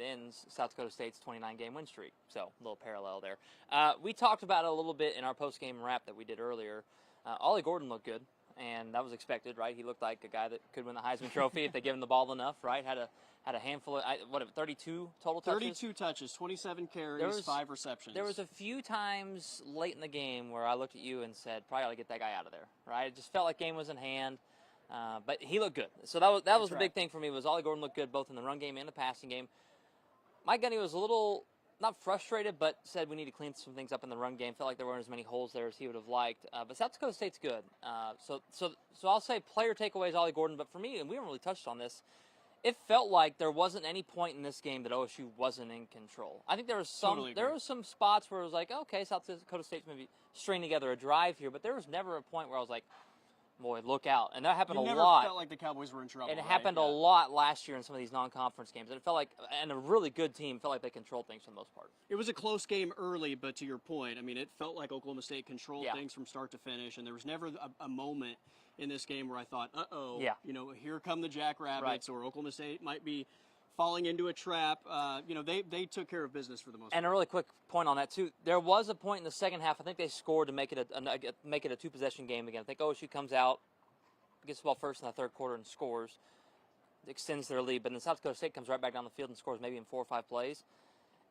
ends South Dakota State's 29-game win streak. So a little parallel there. We talked about it a little bit in our post-game wrap that we did earlier. Ollie Gordon looked good, and that was expected, right? He looked like a guy that could win the Heisman Trophy if they give him the ball enough, right? Had a handful of 32 total touches. 32 touches, 27 carries, 5 receptions. There was a few times late in the game where I looked at you and said, probably ought to get that guy out of there, right? It just felt like game was in hand. But he looked good. So that was the big thing for me was Ollie Gordon looked good both in the run game and the passing game. Mike Gundy was a little, not frustrated, but said we need to clean some things up in the run game. Felt like there weren't as many holes there as he would have liked. But South Dakota State's good. So I'll say player takeaways Ollie Gordon. But for me, and we haven't really touched on this, it felt like there wasn't any point in this game that OSU wasn't in control. I think there was some spots where it was like, okay, South Dakota State's maybe stringing together a drive here, but there was never a point where I was like, boy, look out. And that happened a lot. You never felt like the Cowboys were in trouble. And it happened a lot last year in some of these non-conference games. And it felt like, and a really good team, felt like they controlled things for the most part. It was a close game early, but to your point, I mean, it felt like Oklahoma State controlled things from start to finish. And there was never a moment in this game where I thought, here come the Jackrabbits, or Oklahoma State might be falling into a trap. They took care of business for the most part. And a really quick point on that, too. There was a point in the second half, I think they scored to make it a two-possession game again. I think OSU comes out, gets the ball first in the third quarter and scores, extends their lead. But then South Dakota State comes right back down the field and scores maybe in 4 or 5 plays.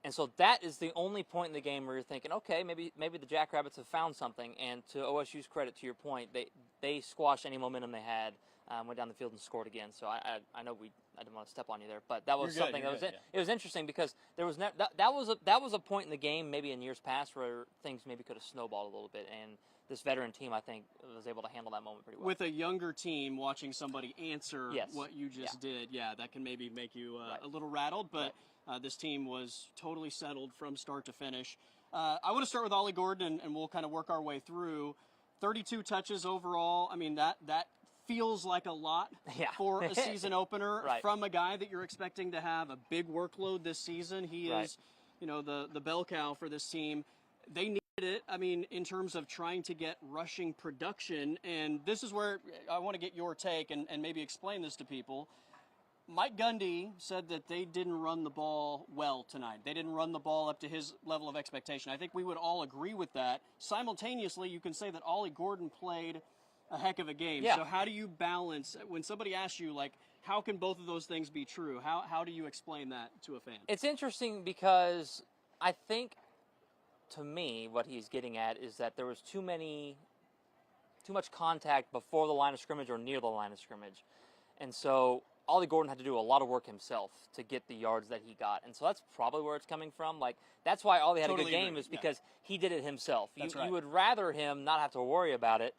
And so that is the only point in the game where you're thinking, okay, maybe the Jackrabbits have found something. And to OSU's credit, to your point, they squashed any momentum they had, went down the field and scored again. So I know I didn't want to step on you there, but that was something it was interesting because there was that was a point in the game maybe in years past where things maybe could have snowballed a little bit, and this veteran team I think was able to handle that moment pretty well. With a younger team watching somebody answer what you just did, that can maybe make you a little rattled, but this team was totally settled from start to finish. I want to start with Ollie Gordon, and we'll kind of work our way through. 32 touches overall. I mean, that feels like a lot for a season opener from a guy that you're expecting to have a big workload this season. He is, the bell cow for this team. They needed it, I mean, in terms of trying to get rushing production, and this is where I want to get your take and maybe explain this to people. Mike Gundy said that they didn't run the ball well tonight. They didn't run the ball up to his level of expectation. I think we would all agree with that. Simultaneously, you can say that Ollie Gordon played a heck of a game. So how do you balance, when somebody asks you, like, how can both of those things be true? How do you explain that to a fan? It's interesting because I think, to me, what he's getting at is that there was too much contact before the line of scrimmage or near the line of scrimmage. And so Ollie Gordon had to do a lot of work himself to get the yards that he got. And so that's probably where it's coming from. Like, that's why Ollie had a good game is because he did it himself. You would rather him not have to worry about it.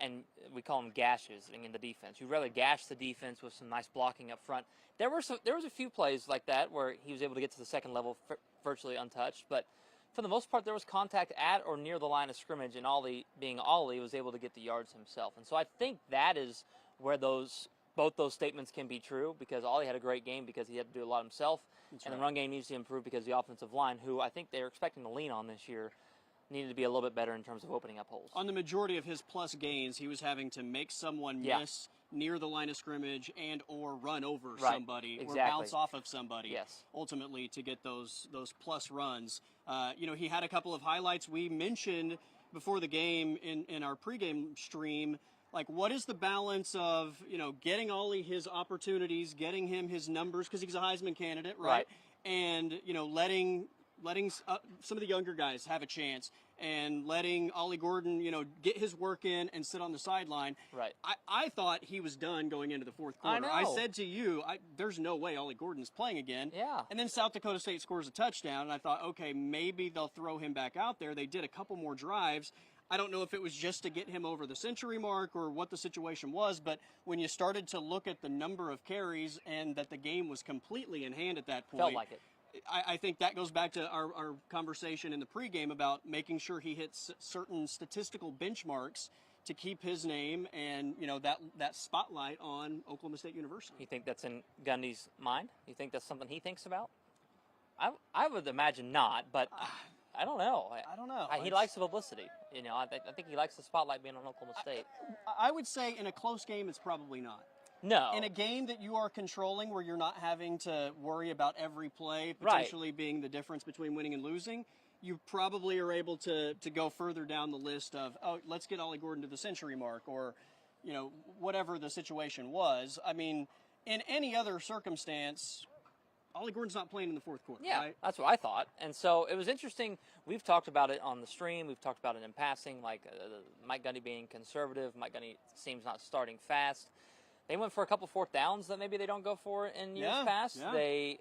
And we call them gashes in the defense. You'd rather gash the defense with some nice blocking up front. There was a few plays like that where he was able to get to the second level virtually untouched. But for the most part, there was contact at or near the line of scrimmage, and Ollie, being Ollie, was able to get the yards himself. And so I think that is where both those statements can be true, because Ollie had a great game because he had to do a lot himself, the run game needs to improve because the offensive line, who I think they're expecting to lean on this year, needed to be a little bit better in terms of opening up holes. On the majority of his plus gains, he was having to make someone miss near the line of scrimmage and or run over somebody or bounce off of somebody ultimately to get those plus runs. He had a couple of highlights we mentioned before the game in our pregame stream. Like, what is the balance of, getting Ollie his opportunities, getting him his numbers, because he's a Heisman candidate, right? And, letting some of the younger guys have a chance and letting Ollie Gordon, get his work in and sit on the sideline. Right. I thought he was done going into the fourth quarter. I said to you, there's no way Ollie Gordon's playing again. Yeah. And then South Dakota State scores a touchdown, and I thought, okay, maybe they'll throw him back out there. They did a couple more drives. I don't know if it was just to get him over the century mark or what the situation was, but when you started to look at the number of carries and that the game was completely in hand at that point. Felt like it. I think that goes back to our conversation in the pregame about making sure he hits certain statistical benchmarks to keep his name and, that spotlight on Oklahoma State University. You think that's in Gundy's mind? You think that's something he thinks about? I would imagine not, but I don't know. I don't know. He likes the publicity. I think he likes the spotlight being on Oklahoma State. I would say in a close game, it's probably not. No. In a game that you are controlling, where you're not having to worry about every play potentially being the difference between winning and losing, you probably are able to go further down the list of, oh, let's get Ollie Gordon to the century mark, or, whatever the situation was. I mean, in any other circumstance, Ollie Gordon's not playing in the fourth quarter, yeah, right? That's what I thought. And so it was interesting. We've talked about it on the stream. We've talked about it in passing, like Mike Gundy being conservative. Mike Gundy seems not starting fast. They went for a couple fourth downs that maybe they don't go for in years past. Yeah. They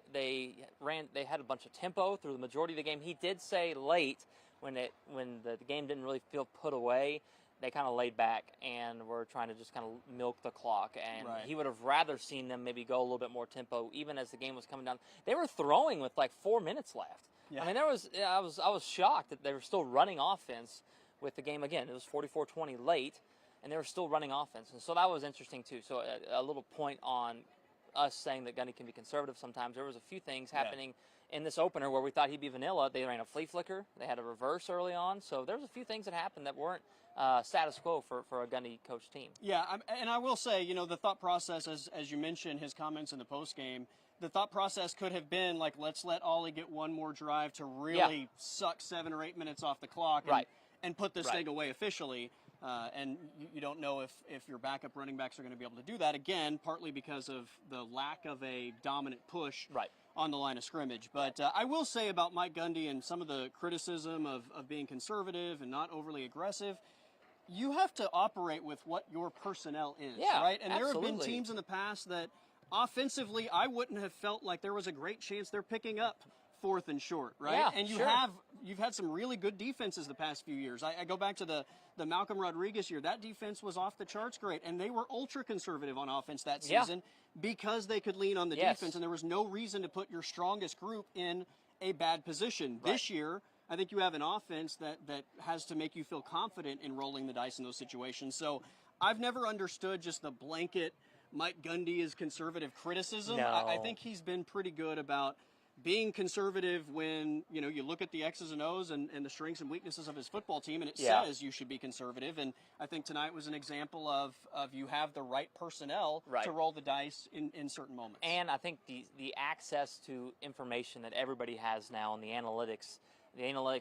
had a bunch of tempo through the majority of the game. He did say late when the game didn't really feel put away, they kind of laid back and were trying to just kind of milk the clock. And he would have rather seen them maybe go a little bit more tempo, even as the game was coming down. They were throwing with like 4 minutes left. Yeah. I mean, I was shocked that they were still running offense with the game. Again, it was 44-20 late, and they were still running offense. And so that was interesting too. So a little point on us saying that Gundy can be conservative sometimes. There was a few things happening in this opener where we thought he'd be vanilla. They ran a flea flicker. They had a reverse early on. So there was a few things that happened that weren't status quo for a Gundy coach team. Yeah, and I will say, the thought process, as you mentioned, his comments in the postgame, the thought process could have been like, let's let Ollie get one more drive to really suck 7 or 8 minutes off the clock and put this thing away officially. And you don't know if your backup running backs are going to be able to do that, again, partly because of the lack of a dominant push on the line of scrimmage. But I will say about Mike Gundy and some of the criticism of being conservative and not overly aggressive, you have to operate with what your personnel is, right? And there have been teams in the past that offensively I wouldn't have felt like there was a great chance they're picking up 4th and short, right? Yeah, and you've had some really good defenses the past few years. I go back to the Malcolm Rodriguez year. That defense was off the charts great, and they were ultra conservative on offense that season because they could lean on the defense, and there was no reason to put your strongest group in a bad position. This year, I think you have an offense that has to make you feel confident in rolling the dice in those situations. So I've never understood just the blanket Mike Gundy is conservative criticism. No. I think he's been pretty good about being conservative when, you look at the X's and O's and the strengths and weaknesses of his football team, and it says you should be conservative. And I think tonight was an example of you have the right personnel to roll the dice in certain moments. And I think the access to information that everybody has now in the analytics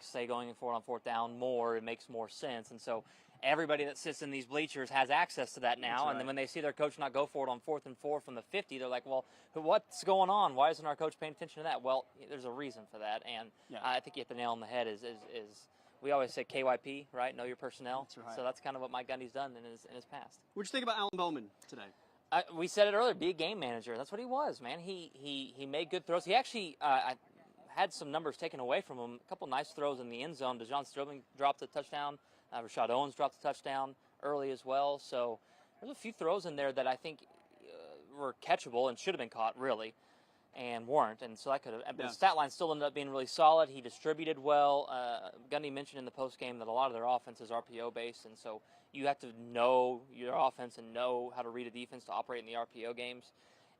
say going for it on fourth down more, it makes more sense. And so everybody that sits in these bleachers has access to that now. And then when they see their coach not go for it on 4th and 4 from the 50, they're like, well, what's going on? Why isn't our coach paying attention to that? Well, there's a reason for that. And I think you hit the nail on the head is we always say KYP, right? Know your personnel. That's right. So that's kind of what Mike Gundy's done in his past. What'd you think about Alan Bowman today? We said it earlier, be a game manager. That's what he was, man. He made good throws. He actually had some numbers taken away from him. A couple nice throws in the end zone. DeJon Sterling dropped a touchdown. Rashad Owens dropped a touchdown early as well. So there's a few throws in there that I think were catchable and should have been caught, really, and weren't. And so that could have. But the stat line still ended up being really solid. He distributed well. Gundy mentioned in the postgame that a lot of their offense is RPO-based, and so you have to know your offense and know how to read a defense to operate in the RPO games.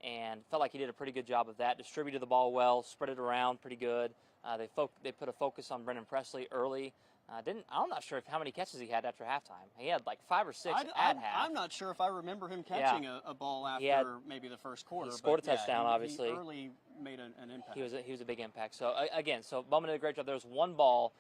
And felt like he did a pretty good job of that. Distributed the ball well, spread it around pretty good. They put a focus on Brendan Presley early. I'm not sure how many catches he had after halftime. He had like 5 or 6 at half. I'm not sure if I remember him catching a ball after maybe the first quarter. He scored a touchdown, obviously. He early made an impact. He was a big impact. So again, Bowman did a great job. There was one ball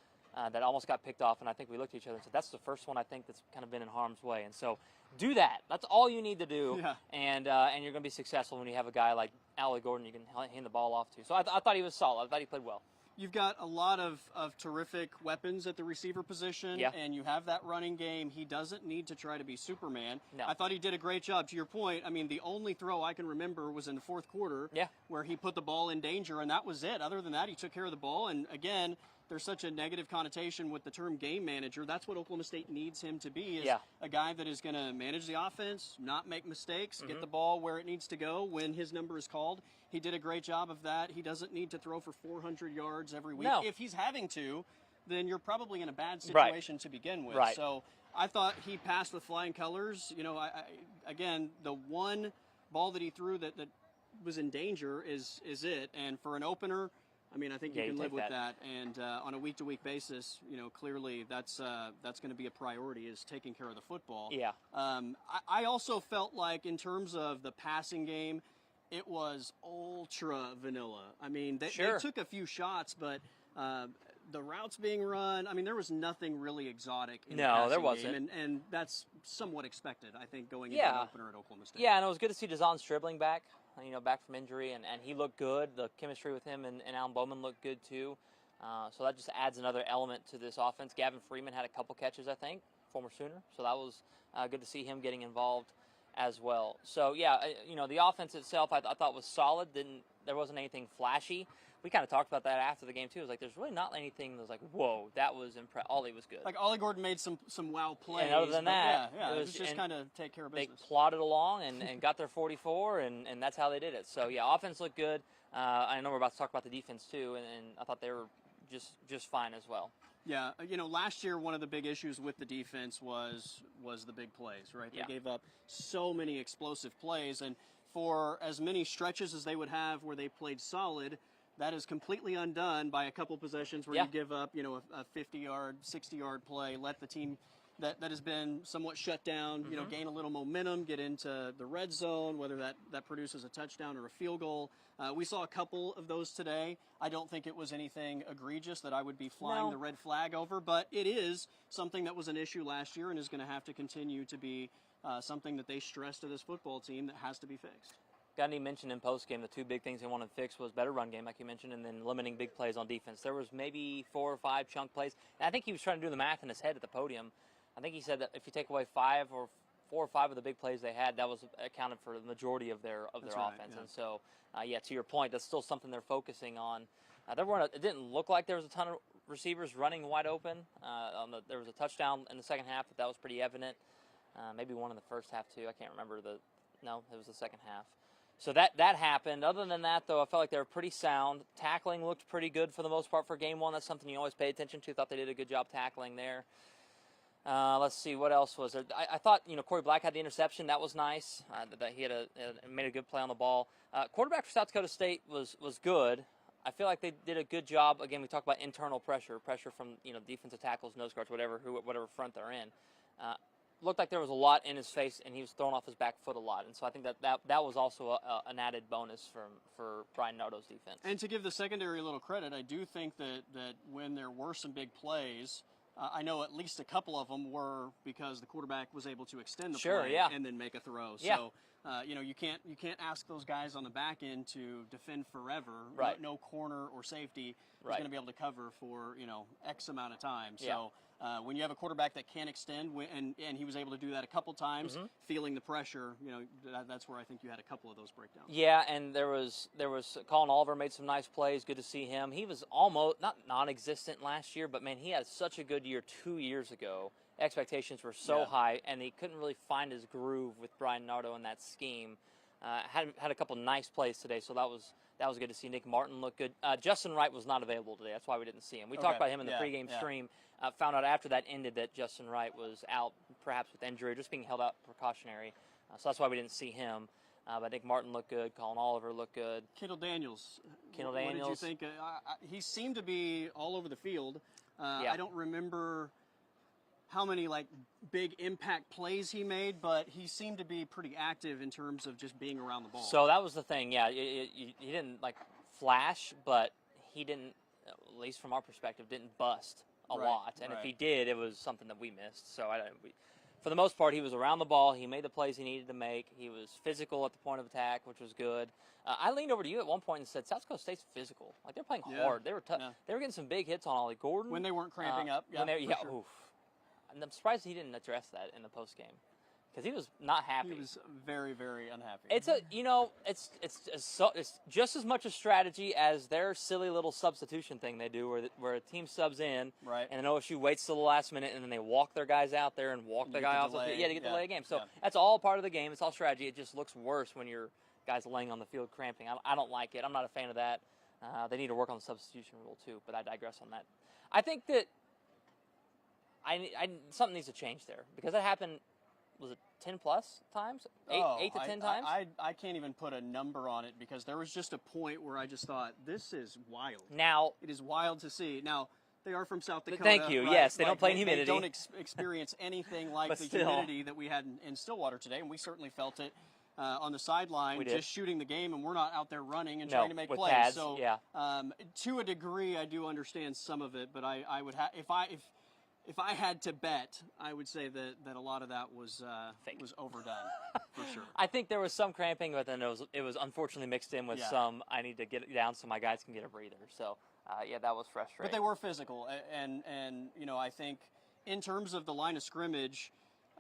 that almost got picked off, and I think we looked at each other and said, that's the first one I think that's kind of been in harm's way. And so do that. That's all you need to do, and you're going to be successful when you have a guy like Ollie Gordon you can hand the ball off to. So I thought he was solid. I thought he played well. You've got a lot of terrific weapons at the receiver position, and you have that running game. He doesn't need to try to be Superman. No. I thought he did a great job. To your point, I mean, the only throw I can remember was in the fourth quarter where he put the ball in danger, and that was it. Other than that, he took care of the ball. And, again, there's such a negative connotation with the term game manager. That's what Oklahoma State needs him to be, is a guy that is going to manage the offense, not make mistakes, get the ball where it needs to go when his number is called. He did a great job of that. He doesn't need to throw for 400 yards every week. No. If he's having to, then you're probably in a bad situation to begin with. Right. So I thought he passed with flying colors. Again, the one ball that he threw that was in danger is it. And for an opener, I mean, I think you can live with that. And on a week-to-week basis, clearly that's going to be a priority, is taking care of the football. Yeah. I also felt like in terms of the passing game, it was ultra vanilla. I mean, they took a few shots, but the routes being run, I mean, there was nothing really exotic in the passing there wasn't. game, and that's somewhat expected, I think, going into an opener at Oklahoma State. Yeah, and it was good to see Dazon Stribling back, back from injury, and he looked good. The chemistry with him and Alan Bowman looked good too. So that just adds another element to this offense. Gavin Freeman had a couple catches, I think, former Sooner. So that was good to see him getting involved as well. So, yeah, the offense itself I thought was solid. There wasn't anything flashy. We kind of talked about that after the game, too. It was like, there's really not anything that was like, whoa, that was impressive. Ollie was good. Like, Ollie Gordon made some wow plays. And other than that, it was just kind of take care of business. They plodded along and got their 44, and that's how they did it. So, yeah, offense looked good. I know we're about to talk about the defense, too, and I thought they were just fine as well. Yeah, last year one of the big issues with the defense was the big plays, right? They gave up so many explosive plays, and for as many stretches as they would have where they played solid, that is completely undone by a couple possessions where you give up, a 50-yard, 60-yard play, let the team that has been somewhat shut down, gain a little momentum, get into the red zone, whether that produces a touchdown or a field goal. We saw a couple of those today. I don't think it was anything egregious that I would be flying the red flag over, but it is something that was an issue last year and is going to have to continue to be something that they stress to this football team that has to be fixed. Gundy mentioned in postgame the two big things they wanted to fix was better run game, like you mentioned, and then limiting big plays on defense. There was maybe 4 or 5 chunk plays. And I think he was trying to do the math in his head at the podium. I think he said that if you take away 4 or 5 of the big plays they had, that was accounted for the majority of their offense. Yeah. And so, to your point, that's still something they're focusing on. It didn't look like there was a ton of receivers running wide open. There was a touchdown in the second half, but that was pretty evident. Maybe one in the first half too. I can't remember No, it was the second half. So that happened. Other than that, though, I felt like they were pretty sound. Tackling looked pretty good for the most part for game one. That's something you always pay attention to. Thought they did a good job tackling there. Let's see, what else was there? I thought, Corey Black had the interception. That was nice. That he made a good play on the ball. Quarterback for South Dakota State was good. I feel like they did a good job. Again, we talked about internal pressure from defensive tackles, nose guards, whatever front they're in. Looked like there was a lot in his face, and he was throwing off his back foot a lot. And so I think that was also an added bonus for Brian Nardo's defense. And to give the secondary a little credit, I do think that when there were some big plays, I know at least a couple of them were because the quarterback was able to extend the play and then make a throw. Yeah. So you can't ask those guys on the back end to defend forever. Right. No corner or safety is going to be able to cover for X amount of time. So when you have a quarterback that can extend, and he was able to do that a couple times, feeling the pressure, that's where I think you had a couple of those breakdowns. Yeah, and there was Colin Oliver made some nice plays. Good to see him. He was almost not non-existent last year, but man, he had such a good year 2 years ago. Expectations were so high, and he couldn't really find his groove with Brian Nardo in that scheme. Had a couple nice plays today, so that was good to see. Nick Martin look good. Justin Wright was not available today. That's why we didn't see him. We talked about him in the pregame stream. Found out after that ended that Justin Wright was out, perhaps with injury, or just being held out precautionary. So that's why we didn't see him. But Nick Martin looked good. Colin Oliver looked good. Kendall Daniels. What did you think? He seemed to be all over the field. I don't remember how many big impact plays he made, but he seemed to be pretty active in terms of just being around the ball. So that was the thing. Yeah, he didn't flash, but he didn't, at least from our perspective, didn't bust a lot. And if he did, it was something that we missed. So for the most part, he was around the ball. He made the plays he needed to make. He was physical at the point of attack, which was good. I leaned over to you at one point and said, South Dakota State's physical. They're playing hard. They were tough. Yeah. They were getting some big hits on Ollie Gordon. When they weren't cramping up. Oof. And I'm surprised he didn't address that in the post game, because he was not happy. He was very, very unhappy. It's just as much a strategy as their silly little substitution thing they do, where a team subs in, and then OSU waits till the last minute, and then they walk their guys out there and walk the guy off the field. To get the delay a game. So that's all part of the game. It's all strategy. It just looks worse when your guys laying on the field cramping. I don't like it. I'm not a fan of that. They need to work on the substitution rule too. But I digress on that. I think that something needs to change there, because that happened, was it 10-plus times? Eight to 10 times? I can't even put a number on it because there was just a point where I just thought, this is wild. Now, it is wild to see. Now, they are from South Dakota. Thank you. Right? Yes, they don't play in humidity. They don't experience anything like the humidity that we had in Stillwater today, and we certainly felt it on the sideline, just shooting the game, and we're not out there running and trying to make plays. Pads, so, to a degree, I do understand some of it, but I would have if I had to bet, I would say that a lot of that was overdone for sure. I think there was some cramping, but then it was unfortunately mixed in with some. I need to get it down so my guys can get a breather. So. That was frustrating. But they were physical, and I think in terms of the line of scrimmage,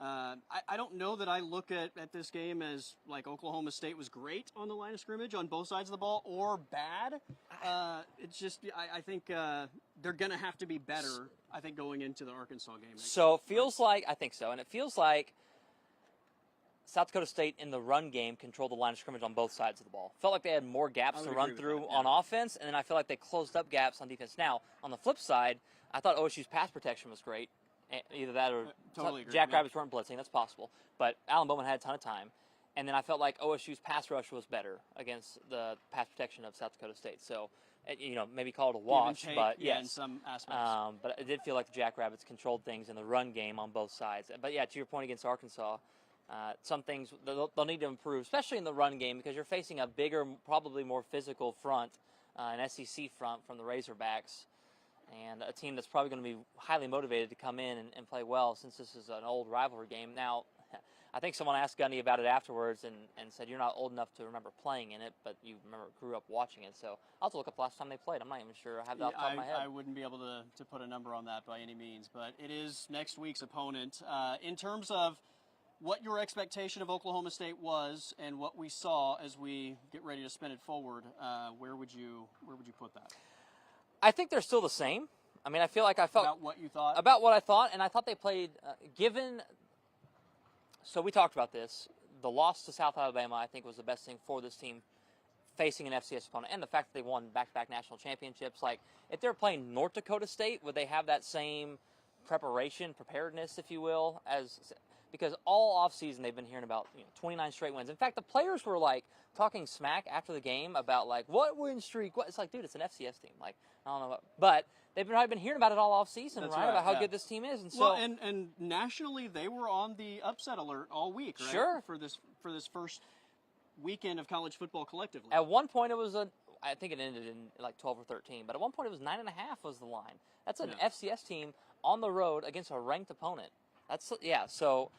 I don't know that I look at this game as like Oklahoma State was great on the line of scrimmage on both sides of the ball or bad. It's just I think they're going to have to be better, I think, going into the Arkansas game. So it feels like, I think so, and it feels like South Dakota State in the run game controlled the line of scrimmage on both sides of the ball. Felt like they had more gaps to run through on offense, and then I feel like they closed up gaps on defense. Now, on the flip side, I thought OSU's pass protection was great. Either that or Jackrabbits weren't blitzing. That's possible. But Alan Bowman had a ton of time. And then I felt like OSU's pass rush was better against the pass protection of South Dakota State. So, maybe call it a wash, but yes. In some aspects. But it did feel like the Jackrabbits controlled things in the run game on both sides. But, to your point against Arkansas, some things they'll need to improve, especially in the run game, because you're facing a bigger, probably more physical front, an SEC front from the Razorbacks, and a team that's probably going to be highly motivated to come in and play well, since this is an old rivalry game. Now, I think someone asked Gundy about it afterwards and said you're not old enough to remember playing in it, but you grew up watching it. So I'll have to look up the last time they played. I'm not even sure I have that off the top of my head. I wouldn't be able to put a number on that by any means, but it is next week's opponent. In terms of what your expectation of Oklahoma State was and what we saw as we get ready to spin it forward, where would you put that? I think they're still the same. I mean, I feel like I felt about what you thought. About what I thought, and I thought they played given. So we talked about this. The loss to South Alabama, I think, was the best thing for this team facing an FCS opponent, and the fact that they won back-to-back national championships. Like, if they were playing North Dakota State, would they have that same preparedness, if you will, because all offseason they've been hearing about 29 straight wins. In fact, the players were like talking smack after the game about like, what win streak? What? It's like, dude, it's an FCS team. Like, I don't know, but they've probably been hearing about it all offseason, right? About how good this team is, and so and nationally they were on the upset alert all week, right? Sure. For this first weekend of college football collectively. At one point it was I think it ended in like 12 or 13, but at one point it was 9.5 was the line. That's an FCS team on the road against a ranked opponent. So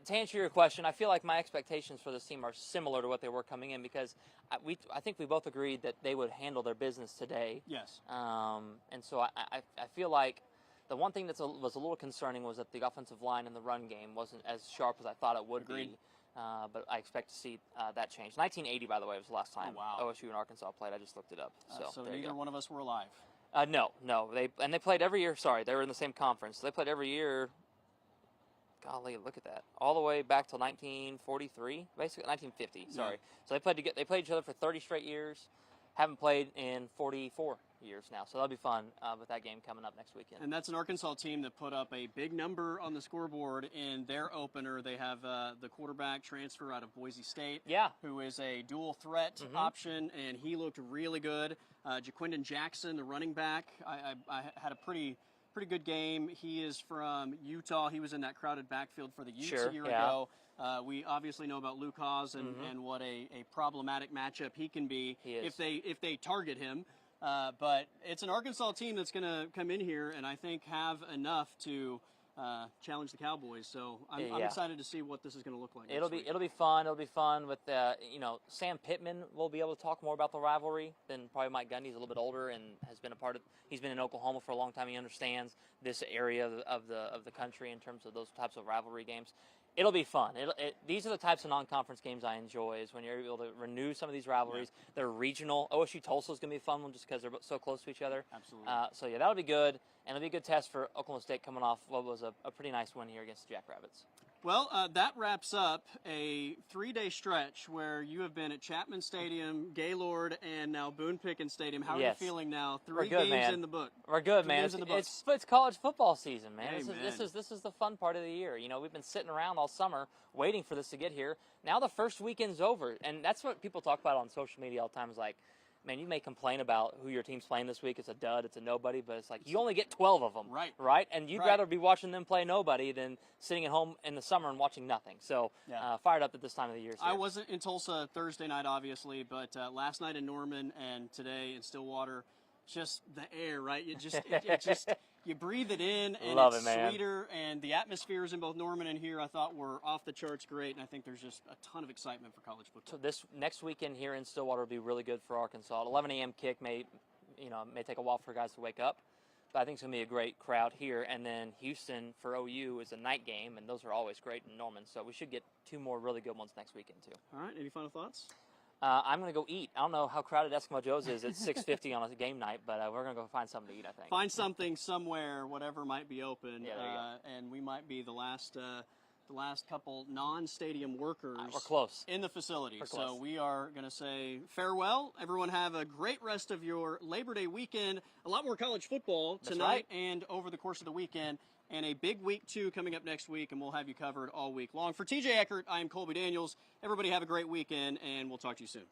to answer your question, I feel like my expectations for this team are similar to what they were coming in, because I think we both agreed that they would handle their business today. Yes. And so I feel like the one thing that was a little concerning was that the offensive line in the run game wasn't as sharp as I thought it would be. But I expect to see that change. 1980, by the way, was the last time OSU and Arkansas played. I just looked it up. So neither one of us were alive. No. They played every year. Sorry, they were in the same conference. They played every year. Golly, look at that! All the way back to 1943, basically 1950. Sorry. Yeah. So they played each other for 30 straight years. Haven't played in 44 years now. So that'll be fun with that game coming up next weekend. And that's an Arkansas team that put up a big number on the scoreboard in their opener. They have the quarterback transfer out of Boise State, who is a dual threat option, and he looked really good. Jaquindon Jackson, the running back, I had a pretty good game. He is from Utah. He was in that crowded backfield for the Utes a year ago. We obviously know about Luke Haas and what a problematic matchup he can be if they target him. But it's an Arkansas team that's going to come in here and I think have enough to challenge the Cowboys. So I'm excited to see what this is going to look like. It'll be fun. It'll be fun with Sam Pittman will be able to talk more about the rivalry than probably Mike Gundy. He's a little bit older and has been he's been in Oklahoma for a long time. He understands this area of the country in terms of those types of rivalry games. It'll be fun. These are the types of non-conference games I enjoy, is when you're able to renew some of these rivalries. Yeah. They're regional. OSU Tulsa is going to be a fun one just because they're so close to each other. Absolutely. That'll be good, and it'll be a good test for Oklahoma State coming off what was a pretty nice win here against the Jackrabbits. Well, that wraps up a 3-day stretch where you have been at Chapman Stadium, Gaylord, and now Boone Pickens Stadium. How are you feeling now? Three games in the book. We're good, man. It's college football season, man. Hey, this is the fun part of the year. You know, we've been sitting around all summer waiting for this to get here. Now the first weekend's over, and that's what people talk about on social media all the time. Is like, man, you may complain about who your team's playing this week. It's a dud, it's a nobody, but it's like you only get 12 of them, right? And you'd rather be watching them play nobody than sitting at home in the summer and watching nothing. So fired up at this time of the year. I wasn't in Tulsa Thursday night, obviously, but last night in Norman and today in Stillwater, just the air, right? You just, it just you breathe it in, and it's sweeter. And the atmospheres in both Norman and here, I thought, were off the charts great. And I think there's just a ton of excitement for college football. So this next weekend here in Stillwater will be really good for Arkansas. 11 a.m. kick may take a while for guys to wake up, but I think it's going to be a great crowd here. And then Houston for OU is a night game, and those are always great in Norman. So we should get 2 more really good ones next weekend too. All right. Any final thoughts? I'm going to go eat. I don't know how crowded Eskimo Joe's is at 6:50 on a game night, but we're going to go find something to eat, I think. Find something somewhere, whatever might be open. Yeah, there you go. And we might be the last couple non-stadium workers we're close. In the facility. So we are going to say farewell. Everyone have a great rest of your Labor Day weekend. A lot more college football tonight and over the course of the weekend. And a big week 2 coming up next week, and we'll have you covered all week long. For TJ Eckert, I am Colby Daniels. Everybody have a great weekend, and we'll talk to you soon.